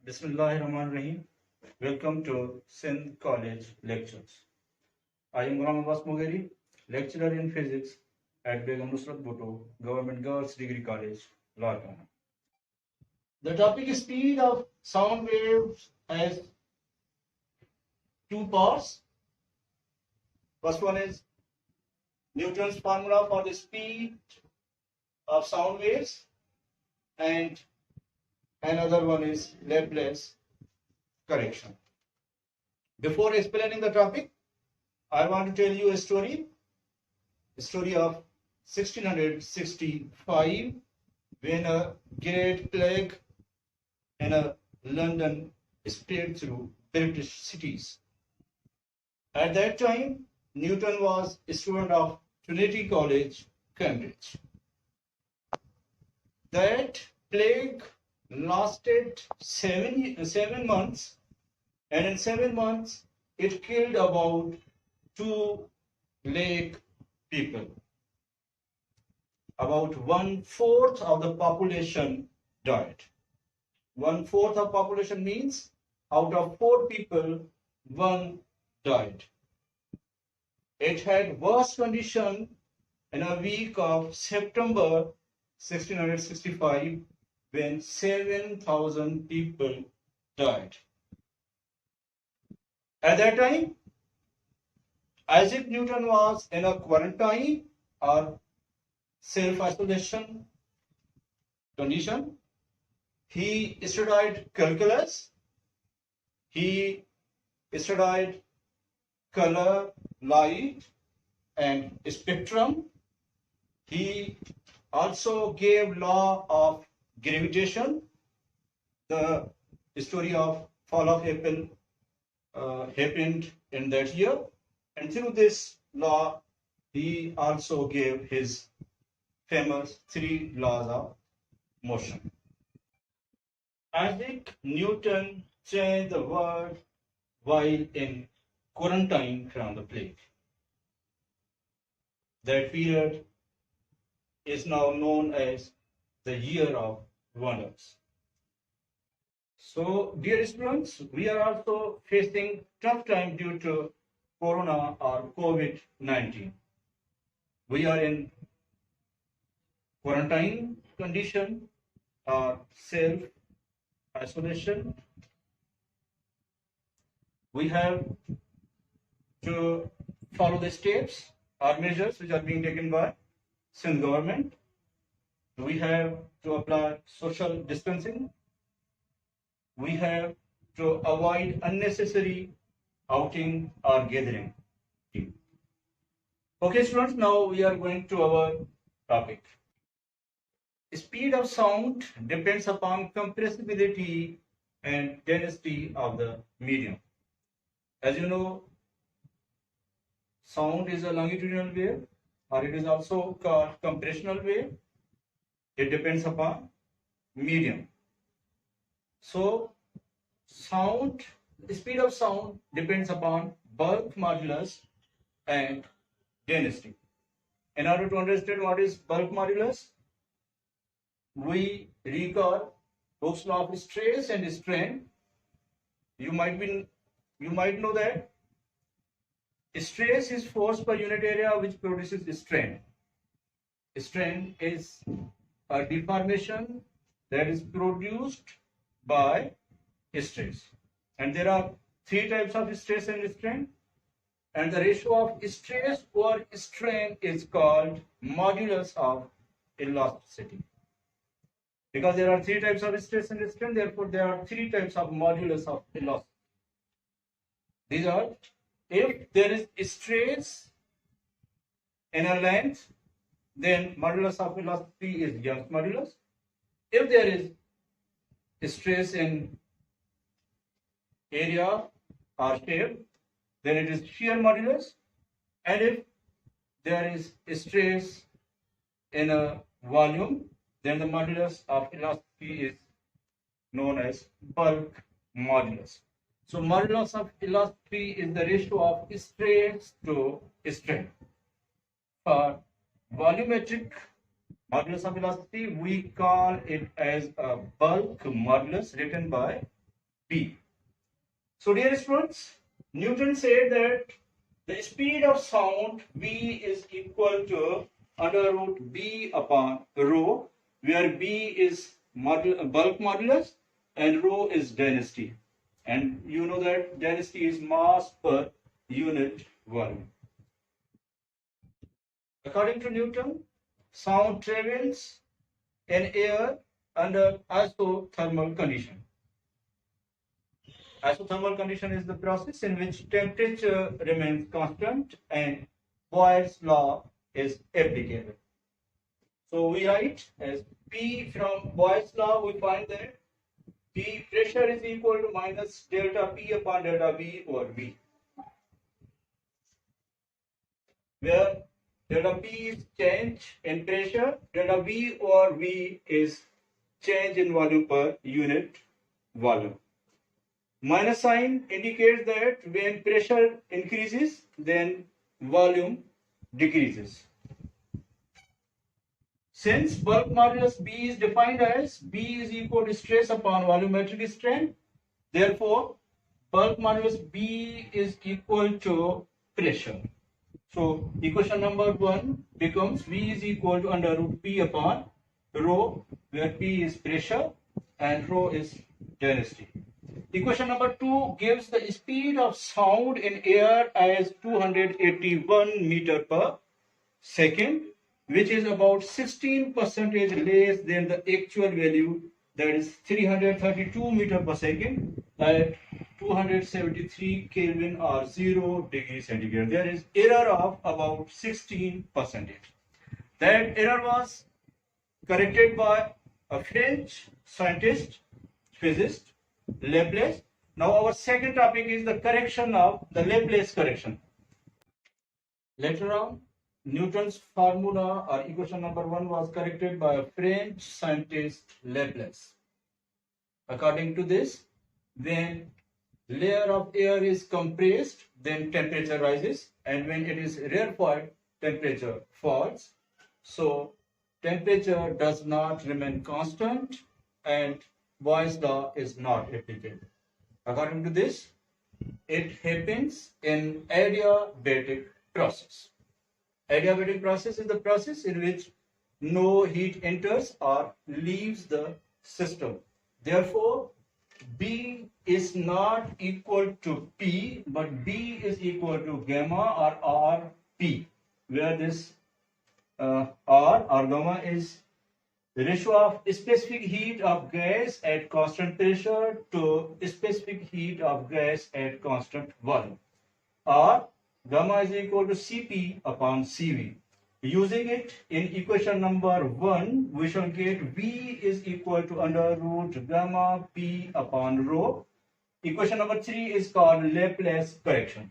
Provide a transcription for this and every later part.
Bismillahirrahmanirrahim. Welcome to Sindh College Lectures. I am Ghulam Abbas Mugheri, lecturer in physics at Begum Nusrat Bhutto Government Girls Degree College, Larkana. The topic is speed of sound waves has two parts. First one is Newton's formula for the speed of sound waves, and another one is Laplace correction. Before explaining the topic, I want to tell you a story of 1665, when a great plague in London spread through British cities. At that time, Newton was a student of Trinity College, Cambridge. That plague lasted seven months, and in 7 months it killed about 2 lakh people. About 1/4 of the population died. 1/4 of population means out of 4 people, 1 died. It had worse condition in a week of September 1665, when 7,000 people died. At that time, Isaac Newton was in a quarantine or self-isolation condition. He studied calculus. He studied color, light, and spectrum. He also gave law of gravitation. The story of fall of apple happened in that year, and through this law he also gave his famous 3 laws of motion. Isaac Newton changed the world while in quarantine from the plague. That period is now known as the Year of Wonders. So, dear students, we are also facing tough time due to Corona or COVID-19. We are in quarantine condition or self-isolation. We have to follow the steps or measures which are being taken by Sindh government. We have to apply social distancing. We have to avoid unnecessary outing or gathering. Okay, students, now we are going to our topic. Speed of sound depends upon compressibility and density of the medium. As you know, sound is a longitudinal wave, or it is also called compressional wave. It depends upon medium. So, the speed of sound depends upon bulk modulus and density. In order to understand what is bulk modulus, we recall Hooke's law of stress and strain. You might know that stress is force per unit area which produces strain. Strain is a deformation that is produced by stress. And there are 3 types of stress and strain. And the ratio of stress over strain is called modulus of elasticity. Because there are 3 types of stress and strain, therefore there are 3 types of modulus of elasticity. These are, if there is stress in a length, then modulus of elasticity is Young's modulus. If there is stress in area or shape, then it is shear modulus. And if there is stress in a volume, then the modulus of elasticity is known as bulk modulus. So modulus of elasticity is the ratio of stress to strain. For volumetric modulus of elasticity, we call it as a bulk modulus, written by B. So dear students, Newton said that the speed of sound V is equal to under root B upon rho, where B is bulk modulus and rho is density. And you know that density is mass per unit volume. According to Newton, sound travels in air under isothermal condition. Isothermal condition is the process in which temperature remains constant and Boyle's law is applicable. So we write as P from Boyle's law, we find that P pressure is equal to minus delta P upon delta V over V, where delta P is change in pressure, delta V over V is change in volume per unit volume. Minus sign indicates that when pressure increases, then volume decreases. Since bulk modulus B is defined as B is equal to stress upon volumetric strain, therefore bulk modulus B is equal to pressure. So equation number 1 becomes V is equal to under root P upon rho, where P is pressure and rho is density. Equation number 2 gives the speed of sound in air as 281 meter per second, which is about 16% less than the actual value, that is 332 meter per second at 273 Kelvin or 0 degrees centigrade. There is error of about 16%. That error was corrected by a French scientist, physicist, Laplace. Now our second topic is the correction of the Laplace correction. Later on, Newton's formula or equation number 1 was corrected by a French scientist, Laplace. According to this, when layer of air is compressed, then temperature rises, and when it is rarefied, temperature falls. So temperature does not remain constant and Boyle's law is not applicable. According to this, it happens in adiabatic process. Adiabatic process is the process in which no heat enters or leaves the system. Therefore, B is not equal to P, but B is equal to gamma or RP, where this R or gamma is the ratio of specific heat of gas at constant pressure to specific heat of gas at constant volume. Or gamma is equal to Cp upon Cv. Using it in equation number 1, we shall get V is equal to under root gamma P upon rho. Equation number 3 is called Laplace correction.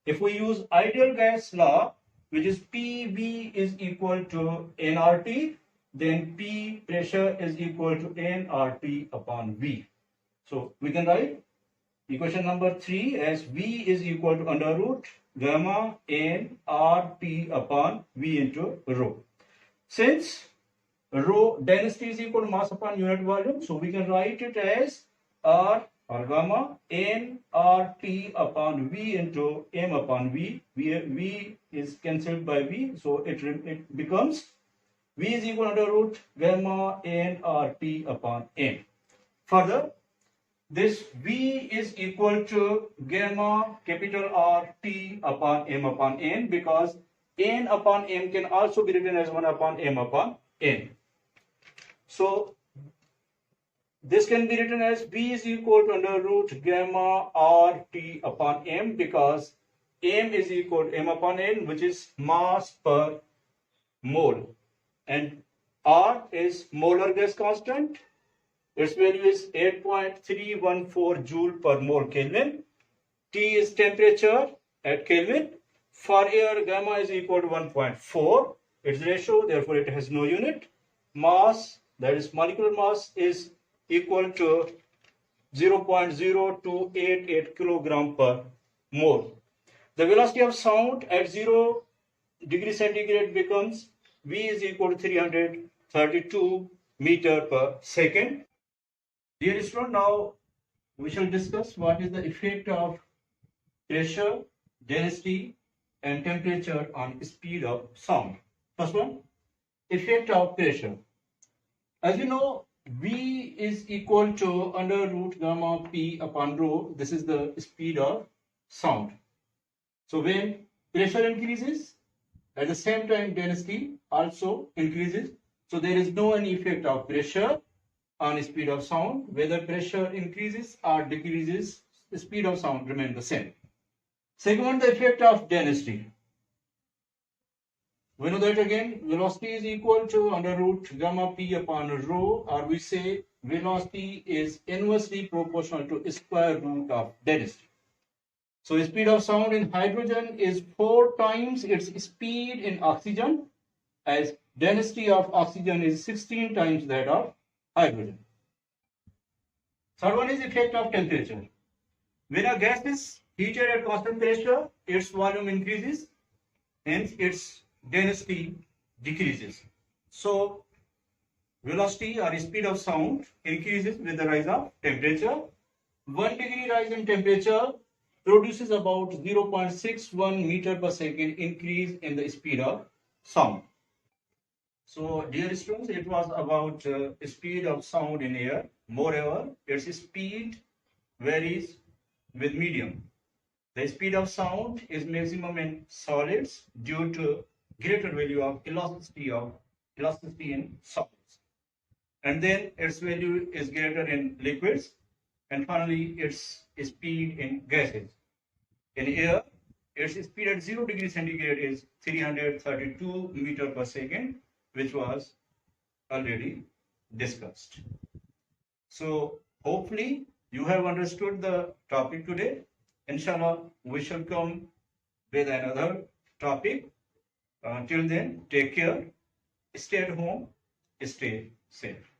If we use ideal gas law, which is PV is equal to nRT, then P pressure is equal to nRT upon V. So we can write equation number 3 as V is equal to under root gamma nRT upon V into rho. Since rho density is equal to mass upon unit volume, so we can write it as R or gamma nRT upon V into m upon V. V is cancelled by V, so it becomes V is equal under root gamma nRT upon m. Further, this V is equal to gamma capital RT upon m upon n, because n upon m can also be written as 1 upon m upon n. So this can be written as V is equal to under root gamma RT upon m, because m is equal to m upon n, which is mass per mole, and R is molar gas constant. Its value is 8.314 joule per mole Kelvin. T is temperature at Kelvin. For air, gamma is equal to 1.4. Its ratio, therefore it has no unit. Mass, that is molecular mass, is equal to 0.0288 kilogram per mole. The velocity of sound at 0 degree centigrade becomes V is equal to 332 meter per second. Dear student, now we shall discuss what is the effect of pressure, density, and temperature on speed of sound. First one, effect of pressure. As you know, V is equal to under root gamma P upon rho. This is the speed of sound. So when pressure increases, at the same time density also increases. So there is no any effect of pressure on speed of sound. Whether pressure increases or decreases, the speed of sound remains the same. Second one, the effect of density. We know that again, velocity is equal to under root gamma P upon rho, or we say velocity is inversely proportional to square root of density. So speed of sound in hydrogen is 4 times its speed in oxygen, as density of oxygen is 16 times that of hydrogen. Third one is effect of temperature. When a gas is heated at constant pressure, its volume increases, hence its density decreases. So velocity or speed of sound increases with the rise of temperature. 1 degree rise in temperature produces about 0.61 meter per second increase in the speed of sound. So dear students, it was about speed of sound in air. Moreover, its speed varies with medium. The speed of sound is maximum in solids due to greater value of elasticity in solids. And then its value is greater in liquids, and finally its speed in gases. In air, its speed at 0 degree centigrade is 332 meter per second, which was already discussed. So hopefully you have understood the topic today. Inshallah, we shall come with another topic. Till then, take care, stay at home, stay safe.